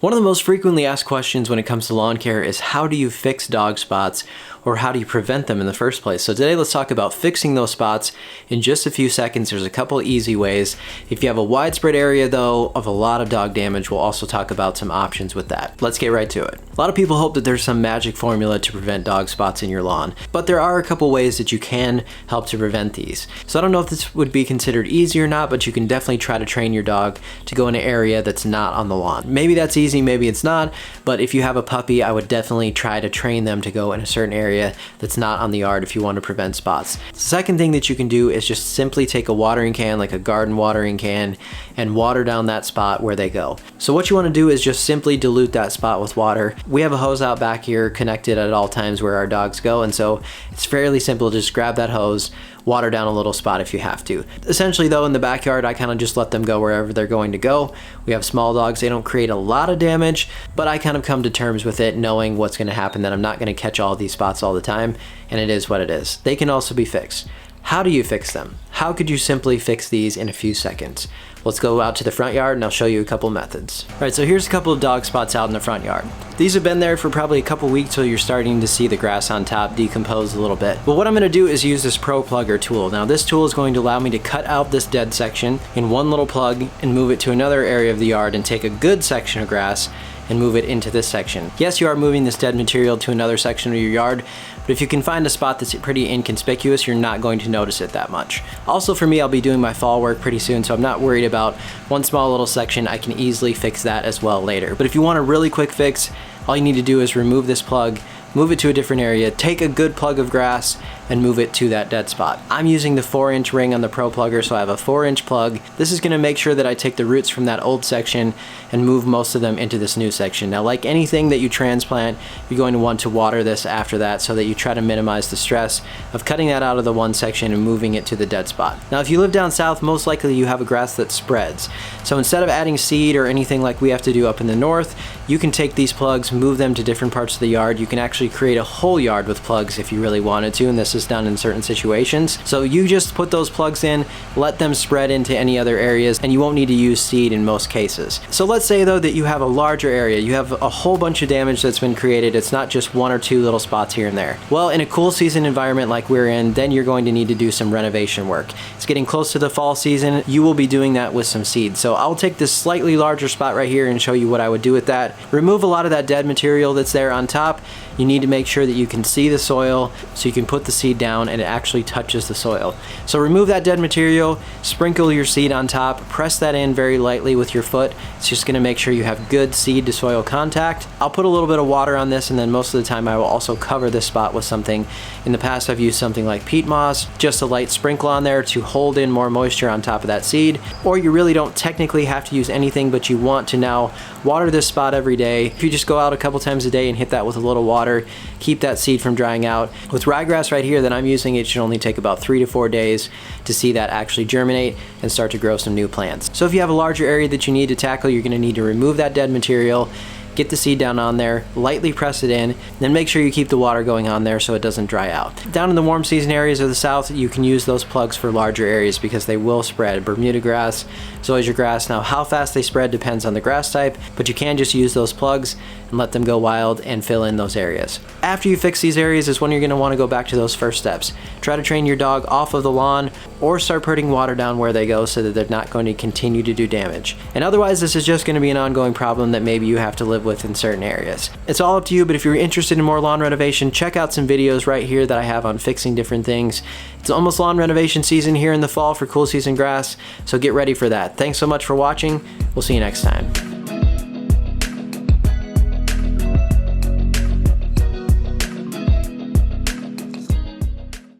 One of the most frequently asked questions when it comes to lawn care is how do you fix dog spots, or how do you prevent them in the first place? So today let's talk about fixing those spots in just a few seconds. There's a couple easy ways. If you have a widespread area though of a lot of dog damage, we'll also talk about some options with that. Let's get right to it. A lot of people hope that there's some magic formula to prevent dog spots in your lawn, but there are a couple ways that you can help to prevent these. So I don't know if this would be considered easy or not, but you can definitely try to train your dog to go in an area that's not on the lawn. Maybe that's easy, maybe it's not, but if you have a puppy, I would definitely try to train them to go in a certain area that's not on the yard if you want to prevent spots. The second thing that you can do is just simply take a watering can, like a garden watering can, and water down that spot where they go. So what you want to do is just simply dilute that spot with water. We have a hose out back here connected at all times where our dogs go, and so it's fairly simple. Just grab that hose, water down a little spot if you have to. Essentially though, in the backyard, I kind of just let them go wherever they're going to go. We have small dogs, they don't create a lot of damage, but I kind of come to terms with it knowing what's going to happen, that I'm not going to catch all these spots all the time, and it is what it is. They can also be fixed. How do you fix them? How could you simply fix these in a few seconds? Let's go out to the front yard and I'll show you a couple methods. All right, so here's a couple of dog spots out in the front yard. These have been there for probably a couple weeks till you're starting to see the grass on top decompose a little bit. But what I'm gonna do is use this Pro Plugger tool. Now this tool is going to allow me to cut out this dead section in one little plug and move it to another area of the yard and take a good section of grass and move it into this section. Yes, you are moving this dead material to another section of your yard, but if you can find a spot that's pretty inconspicuous, you're not going to notice it that much. Also for me, I'll be doing my fall work pretty soon, so I'm not worried about one small little section. I can easily fix that as well later. But if you want a really quick fix, all you need to do is remove this plug, move it to a different area, take a good plug of grass, and move it to that dead spot. I'm using the 4-inch ring on the Pro Plugger, so I have a 4-inch plug. This is gonna make sure that I take the roots from that old section and move most of them into this new section. Now, like anything that you transplant, you're going to want to water this after that so that you try to minimize the stress of cutting that out of the one section and moving it to the dead spot. Now, if you live down south, most likely you have a grass that spreads. So instead of adding seed or anything like we have to do up in the north, you can take these plugs, move them to different parts of the yard. You can actually create a whole yard with plugs if you really wanted to, and this is done in certain situations. So you just put those plugs in, let them spread into any other areas, and you won't need to use seed in most cases. So let's say though that you have a larger area, you have a whole bunch of damage that's been created. It's not just one or two little spots here and there. Well, in a cool season environment like we're in, then you're going to need to do some renovation work. It's getting close to the fall season. You will be doing that with some seed. So I'll take this slightly larger spot right here and show you what I would do with that. Remove a lot of that dead material that's there on top. You need to make sure that you can see the soil so you can put the seed down and it actually touches the soil. So remove that dead material, sprinkle your seed on top, press that in very lightly with your foot. It's just gonna make sure you have good seed to soil contact. I'll put a little bit of water on this, and then most of the time I will also cover this spot with something. In the past I've used something like peat moss, just a light sprinkle on there to hold in more moisture on top of that seed. Or you really don't technically have to use anything, but you want to now water this spot every day. If you just go out a couple times a day and hit that with a little water, keep that seed from drying out. With ryegrass right here that I'm using, it should only take about 3 to 4 days to see that actually germinate and start to grow some new plants. So if you have a larger area that you need to tackle, you're gonna need to remove that dead material, get the seed down on there, lightly press it in, then make sure you keep the water going on there so it doesn't dry out. Down in the warm season areas of the south, you can use those plugs for larger areas because they will spread. Bermuda grass, zoysia grass. Now, how fast they spread depends on the grass type, but you can just use those plugs and let them go wild and fill in those areas. After you fix these areas is when you're gonna wanna go back to those first steps. Try to train your dog off of the lawn or start putting water down where they go so that they're not going to continue to do damage. And otherwise, this is just gonna be an ongoing problem that maybe you have to live with in certain areas. It's all up to you, but if you're interested in more lawn renovation, check out some videos right here that I have on fixing different things. It's almost lawn renovation season here in the fall for cool season grass, so get ready for that. Thanks so much for watching. We'll see you next time.